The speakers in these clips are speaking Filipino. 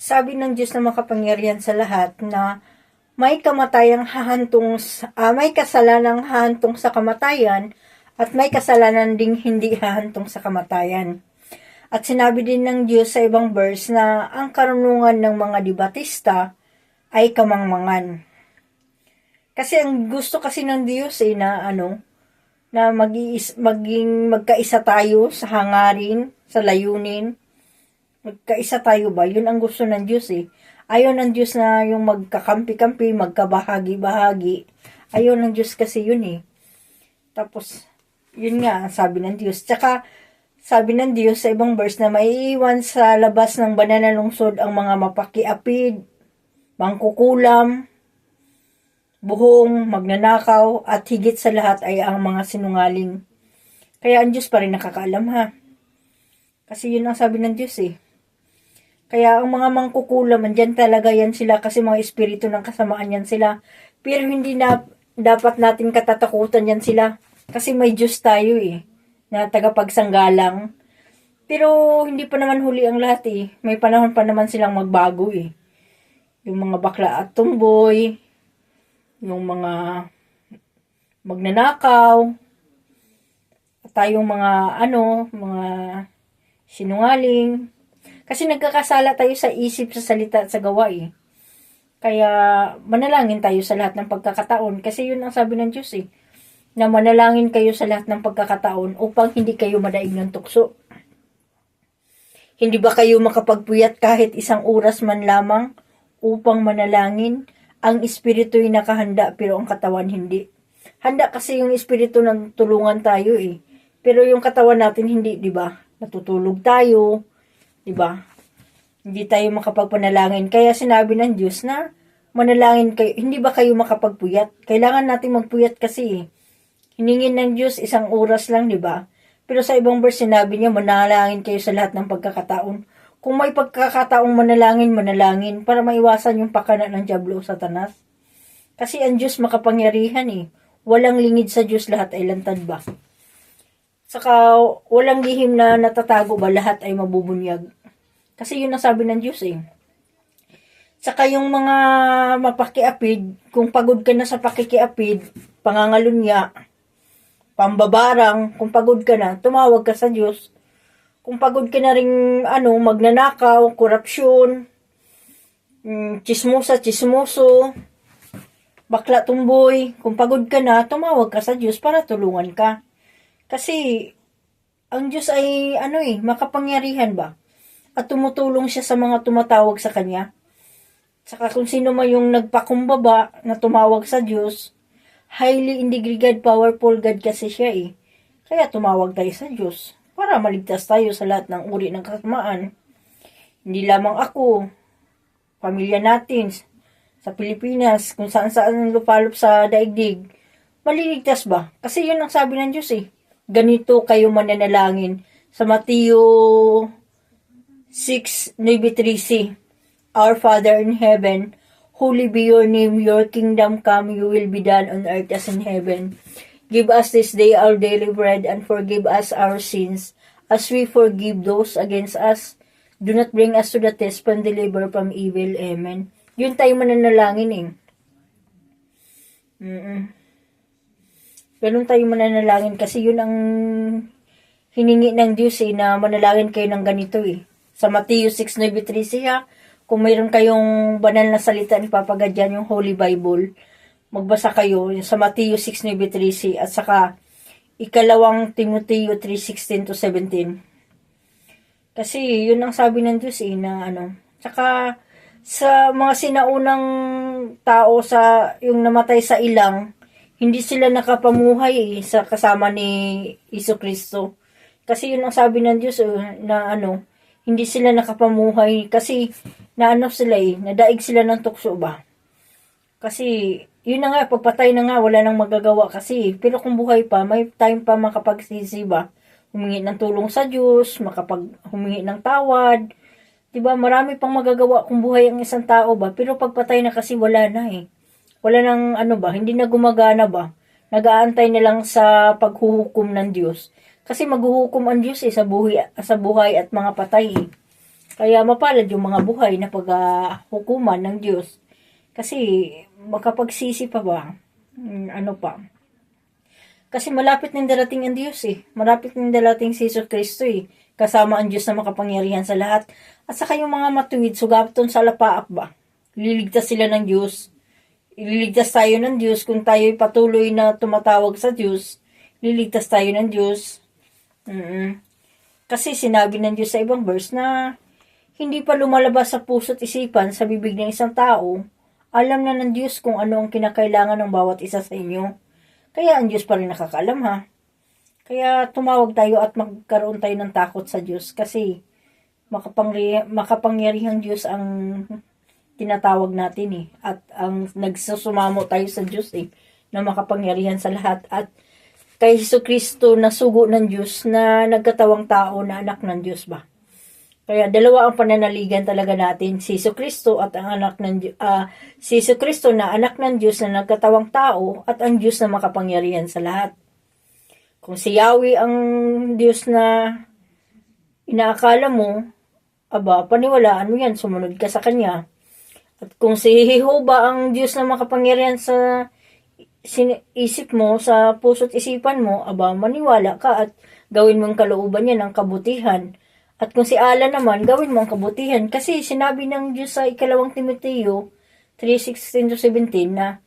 Sabi ng Diyos na makapangyarihan sa lahat na may kamatayang hahantong, may kasalanang hahantong sa kamatayan at may kasalanan ding hindi hahantong sa kamatayan. At sinabi din ng Diyos sa ibang verse na ang karunungan ng mga debatista ay kamangmangan. Kasi ang gusto kasi ng Diyos na maging magkaisa tayo sa hangarin, sa layunin. Magkaisa tayo ba? Yun ang gusto ng Diyos eh. Ayaw ng Diyos na yung magkakampi-kampi, magkabahagi-bahagi. Ayaw ng Diyos kasi yun eh. Tapos, yun nga, sabi ng Diyos. Tsaka, sabi ng Diyos sa ibang verse na maiiwan sa labas ng banal na lungsod ang mga mapakiapid, mangkukulam, buhong, magnanakaw, at higit sa lahat ay ang mga sinungaling. Kaya ang Diyos pa rin nakakaalam ha. Kasi yun ang sabi ng Diyos eh. Kaya ang mga mangkukulam, andyan talaga yan sila kasi mga espiritu ng kasamaan yan sila. Pero hindi na dapat natin katatakutan yan sila. Kasi may Diyos tayo eh, na tagapagsanggalang. Pero hindi pa naman huli ang lahat eh. May panahon pa naman silang magbago eh. Yung mga bakla at tumboy, yung mga magnanakaw, at tayong mga mga sinungaling. Kasi nagkakasala tayo sa isip, sa salita at sa gawa eh. Kaya manalangin tayo sa lahat ng pagkakataon. Kasi yun ang sabi ng Diyos eh. Na manalangin kayo sa lahat ng pagkakataon upang hindi kayo madaig ng tukso. Hindi ba kayo makapagpuyat kahit isang oras man lamang upang manalangin? Ang espiritu'y nakahanda pero ang katawan hindi. Handa kasi yung espiritu ng tulungan tayo eh. Pero yung katawan natin hindi, di ba? Natutulog tayo, di ba? Hindi tayo makapagpanalangin. Kaya sinabi ng Diyos na manalangin kayo. Hindi ba kayo makapagpuyat? Kailangan natin magpuyat kasi eh. Hiningin ng Diyos isang oras lang, di ba? Pero sa ibang verse sinabi niya, manalangin kayo sa lahat ng pagkakataon. Kung may pagkakataong manalangin para maiwasan yung pakana ng Diablo o Satanas. Kasi ang Diyos makapangyarihan eh. Walang lingid sa Diyos, lahat ay lantad ba? Saka walang lihim na natatago ba, lahat ay mabubunyag. Kasi yun ang sabi ng Diyos eh. Saka yung mga mapakiapid, kung pagod ka na sa pakikiapid, pangangalunya, pambabarang, kung pagod ka na, tumawag ka sa Diyos. Kung pagod ka na rin, magnanakaw, korupsyon, chismoso, bakla tumboy, kung pagod ka na, tumawag ka sa Diyos para tulungan ka. Kasi, ang Diyos ay, makapangyarihan ba? At tumutulong siya sa mga tumatawag sa Kanya. Saka kung sino man yung nagpakumbaba na tumawag sa Diyos, highly integrated, powerful God kasi siya eh. Kaya tumawag tayo sa Diyos para maligtas tayo sa lahat ng uri ng kasamaan. Hindi lamang ako, pamilya natin, sa Pilipinas, kung saan-saan lupalop sa daigdig, maliligtas ba? Kasi yun ang sabi ng Diyos eh. Ganito kayo mananalangin sa Mateo 6:9-13. Our Father in heaven, holy be your name, your kingdom come, your will be done on earth as in heaven. Give us this day our daily bread and forgive us our sins as we forgive those against us. Do not bring us to the test, but deliver from evil. Amen. Yun tayo mananalangin eh. Ganun tayo mananalangin kasi yun ang hiningi ng Diyos eh, na manalangin kayo ng ganito eh. Sa Mateo 6:9-13 siya, kung mayroon kayong banal na salita ni papagadyan yung Holy Bible, magbasa kayo sa Mateo 6:9-13 at saka ikalawang Timoteo 3:16-17. Kasi yun ang sabi ng Diyos eh, na Saka sa mga sinaunang tao sa yung namatay sa ilang, hindi sila nakapamuhay sa kasama ni Jesucristo. Kasi yun ang sabi ng Diyos na hindi sila nakapamuhay kasi sila nadaig sila ng tukso ba. Kasi yun na nga, pagpatay na nga, wala nang magagawa kasi. Pero kung buhay pa, may time pa makapagsisi ba? Humingi ng tulong sa Diyos, humingi ng tawad. Diba, marami pang magagawa kung buhay ang isang tao ba. Pero pagpatay na kasi wala na eh. Wala nang hindi na gumagana ba? Nag-aantay na lang sa paghuhukom ng Diyos. Kasi maghuhukom ang Diyos sa buhay at mga patay eh. Kaya mapalad yung mga buhay na paghukuman ng Diyos. Kasi makapagsisi pa ba? Ano pa? Kasi malapit nang darating ang Diyos eh. Malapit nang darating si Jesus Kristo eh. Kasama ang Diyos na makapangyarihan sa lahat. At saka yung mga matuwid, sugaton sa lapaak ba? Liligtas sila ng Diyos. Ililigtas tayo ng Diyos kung tayo'y patuloy na tumatawag sa Diyos. Liligtas tayo ng Diyos. Kasi sinabi ng Diyos sa ibang verse na hindi pa lumalabas sa puso't isipan sa bibig ng isang tao, alam na ng Diyos kung ano ang kinakailangan ng bawat isa sa inyo. Kaya ang Diyos pa rin nakakaalam ha. Kaya tumawag tayo at magkaroon tayo ng takot sa Diyos kasi makapangyarihang Diyos ang tinatawag natin eh. At ang nagsusumamo tayo sa Diyos eh, na makapangyarihan sa lahat. At kay Jesucristo na sugo ng Diyos na nagkatawang tao na anak ng Diyos ba. Kaya dalawa ang pananaligan talaga natin, si Jesucristo at ang anak ng si Jesucristo na anak ng Diyos na nagkatawang tao at ang Diyos na makapangyarihan sa lahat. Kung si Yahweh ang Diyos na inaakala mo, paniwalaan mo yan, sumunod ka sa Kanya. At kung si Jehovah ang Diyos na makapangyarihan sa isip mo, sa puso't isipan mo, maniwala ka at gawin mong kalooban niya ng kabutihan. At kung si Allah naman, gawin mo ang kabutihan. Kasi sinabi ng Diyos sa 2 Timoteo 3:16-17 na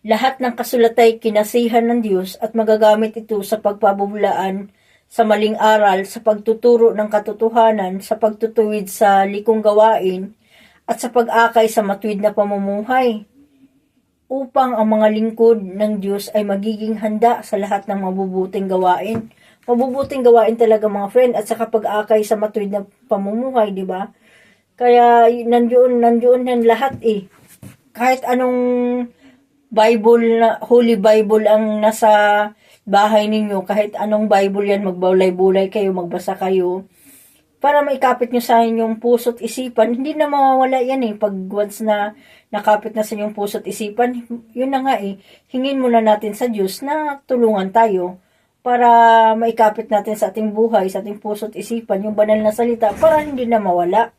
lahat ng kasulat ay kinasihan ng Diyos at magagamit ito sa pagpabubulaan sa maling aral, sa pagtuturo ng katotohanan, sa pagtutuwid sa likong gawain, at sa pag-akay sa matuwid na pamumuhay, upang ang mga lingkod ng Diyos ay magiging handa sa lahat ng mabubuting gawain. Mabubuting gawain talaga mga friend, at saka pag-akay sa matuwid na pamumuhay, di ba? Kaya nandiyon yan lahat eh. Kahit anong Bible, Holy Bible ang nasa bahay ninyo, kahit anong Bible yan, magbulay-bulay kayo, magbasa kayo, para maikapit nyo sa inyong puso't isipan, hindi na mawawala yan eh. Pag once na nakapit na sa inyong puso't isipan, yun na nga eh, hingin muna natin sa Diyos na tulungan tayo para maikapit natin sa ating buhay, sa ating puso't isipan, yung banal na salita, para hindi na mawala.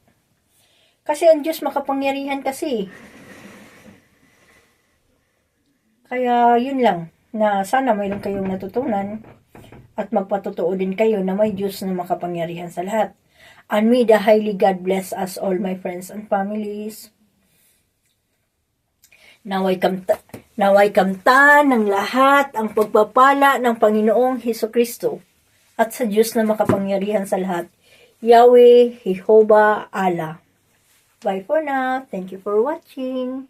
Kasi ang Diyos makapangyarihan kasi. Kaya yun lang, na sana mayroon kayong natutunan at magpatotoo din kayo na may Diyos na makapangyarihan sa lahat. And may the highly God bless us all, my friends and families. Naway kamtan ng lahat ang pagpapala ng Panginoong Hesukristo at sa Diyos na makapangyarihan sa lahat, Yahweh, Jehovah, Allah. Bye for now. Thank you for watching.